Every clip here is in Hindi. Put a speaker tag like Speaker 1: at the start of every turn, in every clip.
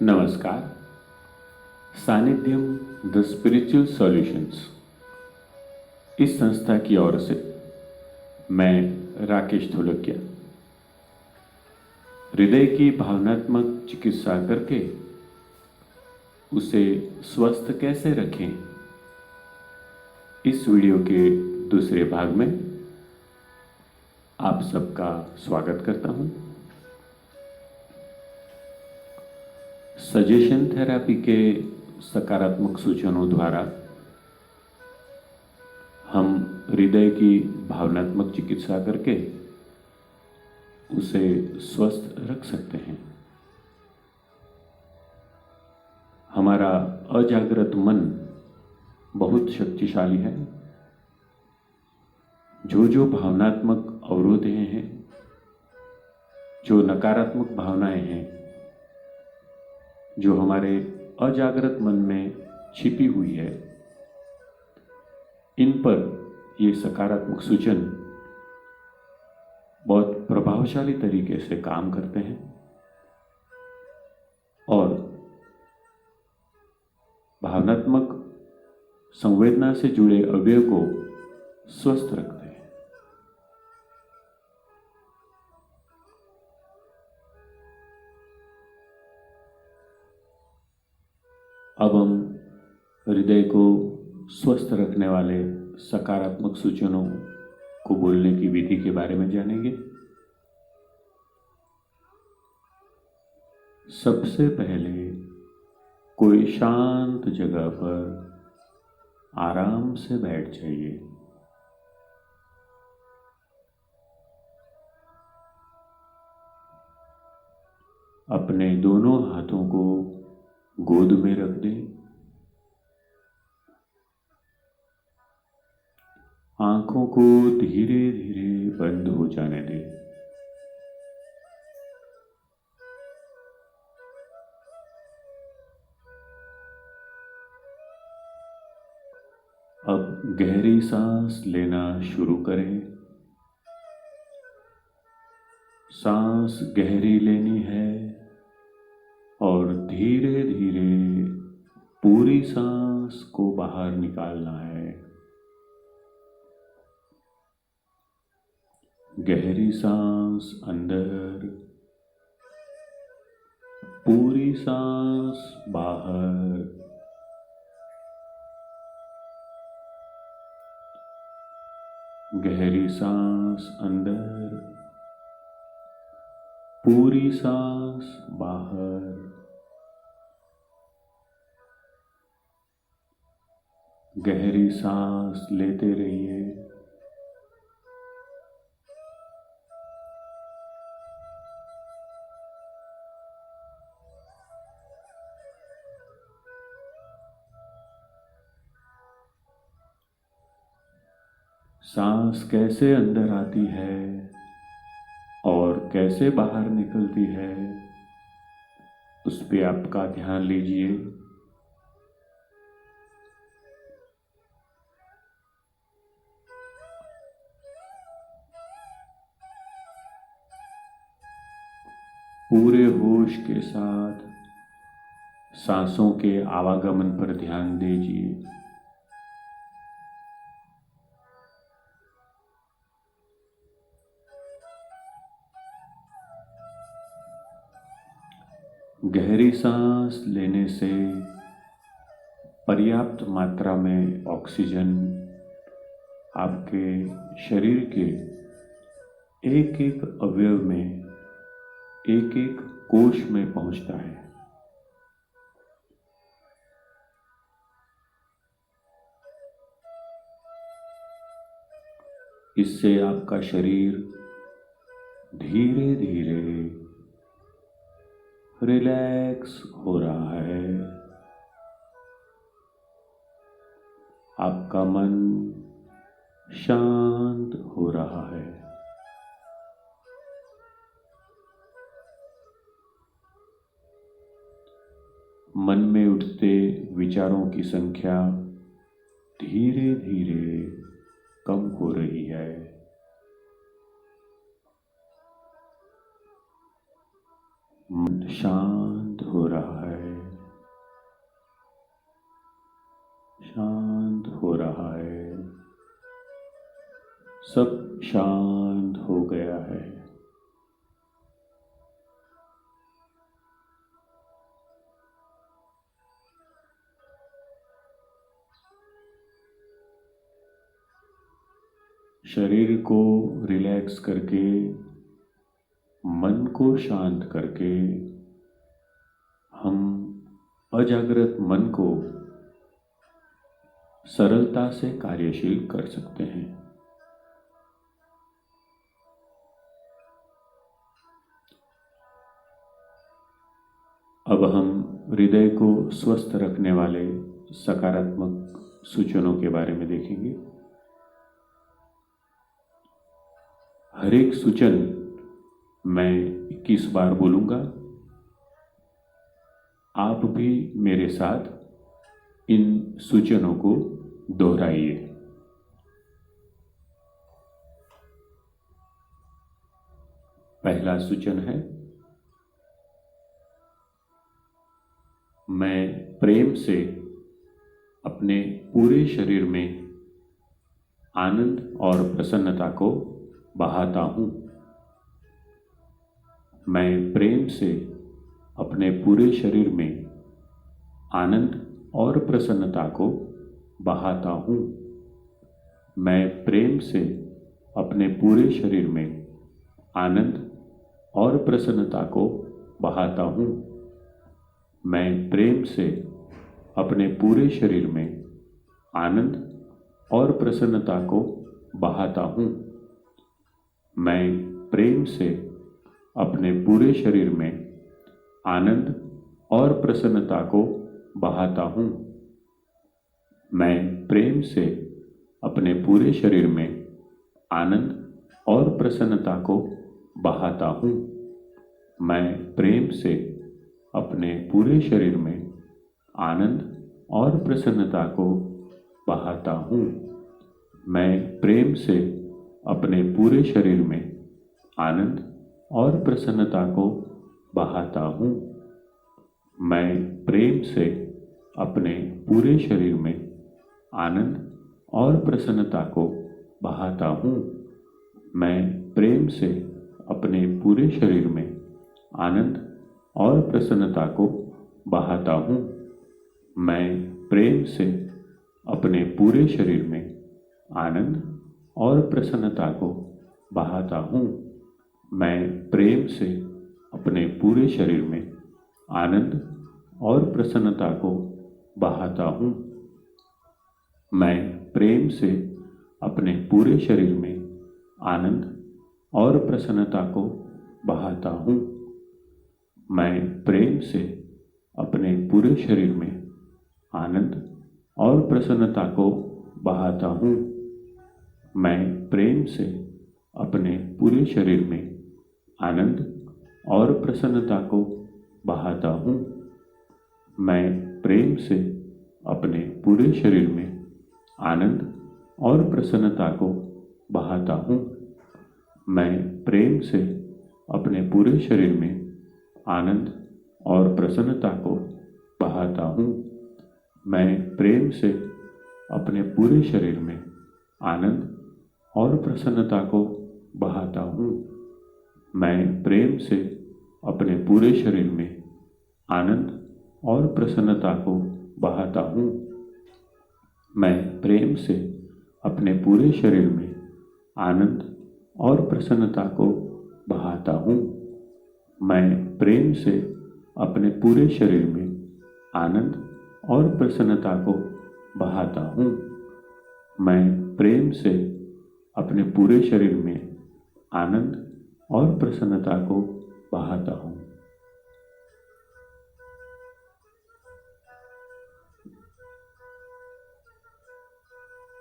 Speaker 1: नमस्कार। सानिध्यम द स्पिरिचुअल सॉल्यूशंस इस संस्था की ओर से मैं राकेश धोलकिया हृदय की भावनात्मक चिकित्सा करके उसे स्वस्थ कैसे रखें, इस वीडियो के दूसरे भाग में आप सबका स्वागत करता हूं। सजेशन थेरेपी के सकारात्मक सूचनों द्वारा हम हृदय की भावनात्मक चिकित्सा करके उसे स्वस्थ रख सकते हैं। हमारा अजागृत मन बहुत शक्तिशाली है। जो भावनात्मक अवरोधें हैं, जो नकारात्मक भावनाएं हैं, जो हमारे अजागृत मन में छिपी हुई है, इन पर ये सकारात्मक सूचन बहुत प्रभावशाली तरीके से काम करते हैं और भावनात्मक संवेदना से जुड़े अवयव को स्वस्थ रखते हैं। अब हम हृदय को स्वस्थ रखने वाले सकारात्मक सूचनों को बोलने की विधि के बारे में जानेंगे। सबसे पहले कोई शांत जगह पर आराम से बैठ जाइए। अपने दोनों हाथों को गोद में रख दें। आंखों को धीरे धीरे बंद हो जाने दें। अब गहरी सांस लेना शुरू करें। सांस गहरी लेनी है और धीरे धीरे पूरी सांस को बाहर निकालना है। गहरी सांस अंदर, पूरी सांस बाहर। गहरी सांस अंदर, पूरी सांस बाहर। गहरी सांस लेते रहिए। सांस कैसे अंदर आती है और कैसे बाहर निकलती है, उस पे आपका ध्यान लीजिए। पूरे होश के साथ सांसों के आवागमन पर ध्यान दीजिए। गहरी सांस लेने से पर्याप्त मात्रा में ऑक्सीजन आपके शरीर के एक एक अवयव में, एक एक कोश में पहुंचता है। इससे आपका शरीर धीरे धीरे रिलैक्स हो रहा है। आपका मन शांत हो रहा है। मन में उठते विचारों की संख्या धीरे धीरे कम हो रही है। मन शांत हो रहा है, शांत हो रहा है, सब शांत हो गया है। शरीर को रिलैक्स करके, मन को शांत करके हम अजागृत मन को सरलता से कार्यशील कर सकते हैं। अब हम हृदय को स्वस्थ रखने वाले सकारात्मक सूचनों के बारे में देखेंगे। हर एक सूचन मैं 21 बार बोलूंगा। आप भी मेरे साथ इन सूचनों को दोहराइए। पहला सूचन है, मैं प्रेम से अपने पूरे शरीर में आनंद और प्रसन्नता को बहाता हूं। मैं प्रेम से अपने पूरे शरीर में आनंद और प्रसन्नता को बहाता हूं। मैं प्रेम से अपने पूरे शरीर में आनंद और प्रसन्नता को बहाता हूं। मैं प्रेम से अपने पूरे शरीर में आनंद और प्रसन्नता को बहाता हूं। मैं प्रेम से अपने पूरे शरीर में आनंद और प्रसन्नता को बहाता हूं। मैं प्रेम से अपने पूरे शरीर में आनंद और प्रसन्नता को बहाता हूं। मैं प्रेम से अपने पूरे शरीर में आनंद और प्रसन्नता को बहाता हूं। मैं प्रेम से अपने पूरे शरीर में आनंद और प्रसन्नता को बहाता हूं। मैं प्रेम से अपने पूरे शरीर में आनंद और प्रसन्नता को बहाता हूं। मैं प्रेम से अपने पूरे शरीर में आनंद और प्रसन्नता को बहाता हूं। मैं प्रेम से अपने पूरे शरीर में आनंद और प्रसन्नता को बहाता हूं। मैं प्रेम से अपने पूरे शरीर में आनंद और प्रसन्नता को बहाता हूं। मैं प्रेम से अपने पूरे शरीर में आनंद और प्रसन्नता को बहाता हूं। मैं प्रेम से अपने पूरे शरीर में आनंद और प्रसन्नता को बहाता हूं। मैं प्रेम से अपने पूरे शरीर में आनंद और प्रसन्नता को बहाता हूं। मैं प्रेम से अपने पूरे शरीर में आनंद और प्रसन्नता को बहाता हूं। मैं प्रेम से अपने पूरे शरीर में आनंद और प्रसन्नता को बहाता हूं। मैं प्रेम से अपने पूरे शरीर में आनंद और प्रसन्नता को बहाता हूं। मैं प्रेम से अपने पूरे शरीर में आनंद और प्रसन्नता को बहाता हूं। मैं प्रेम से अपने पूरे शरीर में आनंद और प्रसन्नता को बहाता हूं। मैं प्रेम से अपने पूरे शरीर में आनंद और प्रसन्नता को बहाता हूं। मैं प्रेम से अपने पूरे शरीर में आनंद और प्रसन्नता को बहाता हूं।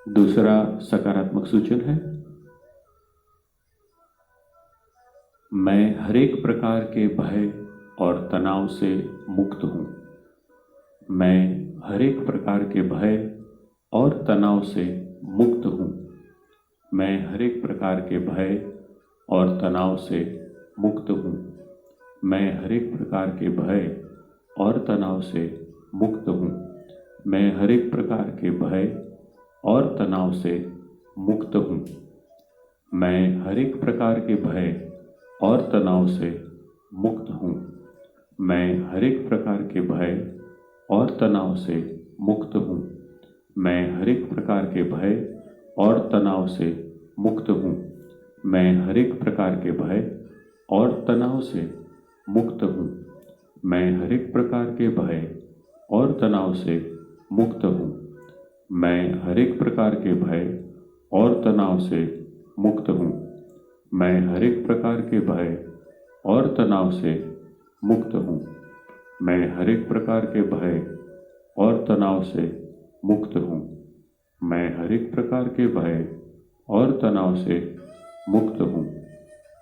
Speaker 1: दूसरा सकारात्मक सूचन है, मैं हर एक प्रकार के भय और तनाव से मुक्त हूं। मैं हर एक प्रकार के भय और तनाव से मुक्त हूं। मैं हर एक प्रकार के भय और तनाव से मुक्त हूं। मैं हर एक प्रकार के भय और तनाव से मुक्त हूँ। मैं हर एक प्रकार के भय और तनाव से मुक्त हूँ। मैं हर एक प्रकार के भय और तनाव से मुक्त हूँ। मैं हर एक प्रकार के भय और तनाव से मुक्त हूँ। मैं हर एक प्रकार के भय और तनाव से मुक्त हूँ। मैं हर एक प्रकार के भय और तनाव से मुक्त हूँ। मैं हर एक प्रकार के भय और तनाव से मुक्त हूँ। मैं हर एक प्रकार के भय और तनाव से मुक्त हूँ। मैं हर एक प्रकार के भय और तनाव से मुक्त हूँ। मैं हर एक प्रकार के भय और तनाव से मुक्त हूँ। मैं हर एक प्रकार के भय और तनाव से मुक्त हूँ।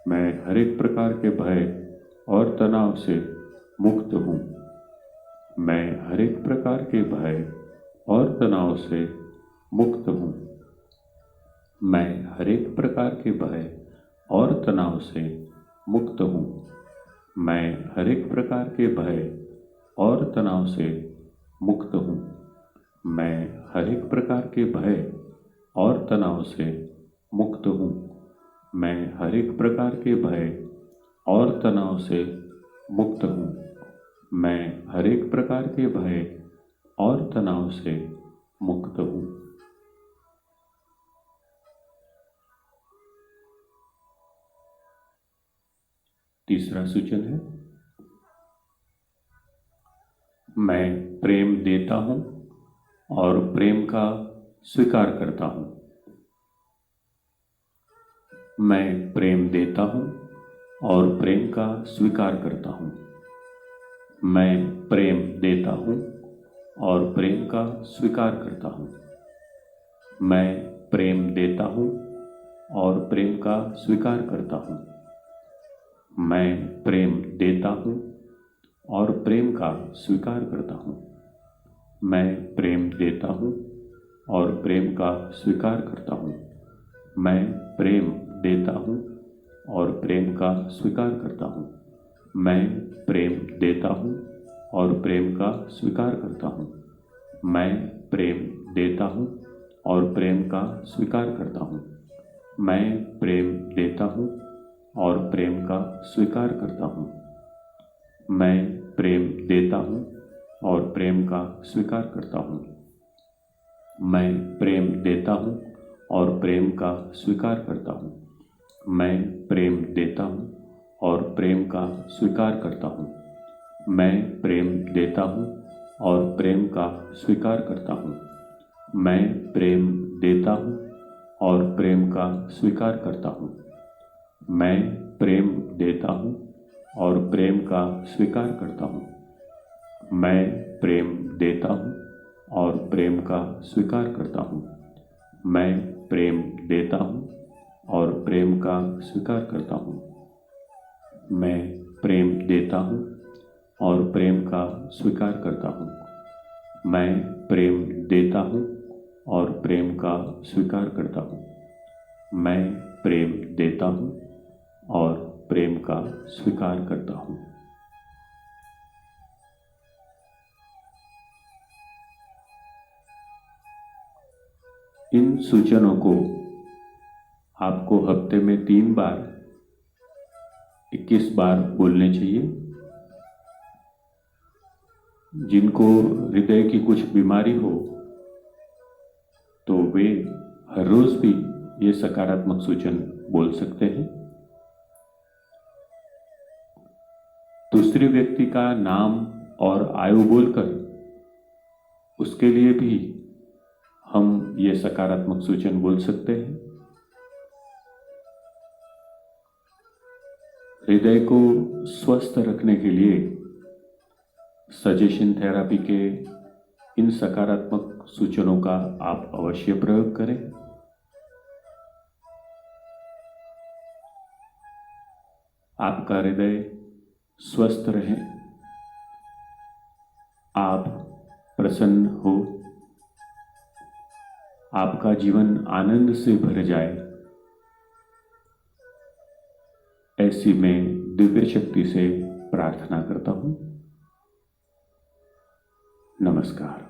Speaker 1: मैं हर एक प्रकार के भय और तनाव से मुक्त हूँ। मैं हर एक प्रकार के भय और तनाव से मुक्त हूँ। मैं हर एक प्रकार के भय और तनाव से मुक्त हूँ। मैं हर एक प्रकार के भय और तनाव से मुक्त हूँ। मैं हर एक प्रकार के भय और तनाव से मुक्त हूँ। मैं हर एक प्रकार के भय और तनाव से मुक्त हूँ। मैं हर एक प्रकार के भय और तनाव से मुक्त हूँ। तीसरा सूचन है, मैं प्रेम देता हूँ और प्रेम का स्वीकार करता हूँ। मैं प्रेम देता हूँ और प्रेम का स्वीकार करता हूँ। मैं प्रेम देता हूँ और प्रेम का स्वीकार करता हूँ। मैं प्रेम देता हूँ और प्रेम का स्वीकार करता हूँ। मैं प्रेम देता हूँ और प्रेम का स्वीकार करता हूँ। मैं प्रेम देता हूँ और प्रेम का स्वीकार करता हूँ। मैं प्रेम देता हूँ और प्रेम का स्वीकार करता हूँ। मैं प्रेम देता हूँ और प्रेम का स्वीकार करता हूँ। मैं प्रेम देता हूँ और प्रेम का स्वीकार करता हूँ। मैं प्रेम देता हूँ और प्रेम का स्वीकार करता हूँ। मैं प्रेम देता हूँ और प्रेम का स्वीकार करता हूँ। मैं प्रेम देता हूँ और प्रेम का स्वीकार करता हूँ। मैं प्रेम देता हूँ और प्रेम का स्वीकार करता हूँ। मैं प्रेम देता हूँ और प्रेम का स्वीकार करता हूँ। मैं प्रेम देता हूँ और प्रेम का स्वीकार करता हूँ। मैं प्रेम देता हूँ और प्रेम का स्वीकार करता हूँ। मैं प्रेम देता हूँ और प्रेम का स्वीकार करता हूँ। मैं प्रेम देता हूँ और प्रेम का स्वीकार करता हूँ। मैं प्रेम देता हूँ और प्रेम का स्वीकार करता हूँ। मैं प्रेम देता हूँ और प्रेम का स्वीकार करता हूँ। मैं प्रेम देता हूँ और प्रेम का स्वीकार करता हूँ। इन सूचनों को आपको हफ्ते में 3 बार 21 बार बोलने चाहिए। जिनको हृदय की कुछ बीमारी हो तो वे हर रोज भी ये सकारात्मक सूचन बोल सकते हैं। दूसरे व्यक्ति का नाम और आयु बोलकर उसके लिए भी हम ये सकारात्मक सूचन बोल सकते हैं। हृदय को स्वस्थ रखने के लिए सजेशन थेरेपी के इन सकारात्मक सूचनों का आप अवश्य प्रयोग करें। आपका हृदय स्वस्थ रहे, आप प्रसन्न हो, आपका जीवन आनंद से भर जाए, ऐसी मैं दिव्य शक्ति से प्रार्थना करता हूं। नमस्कार।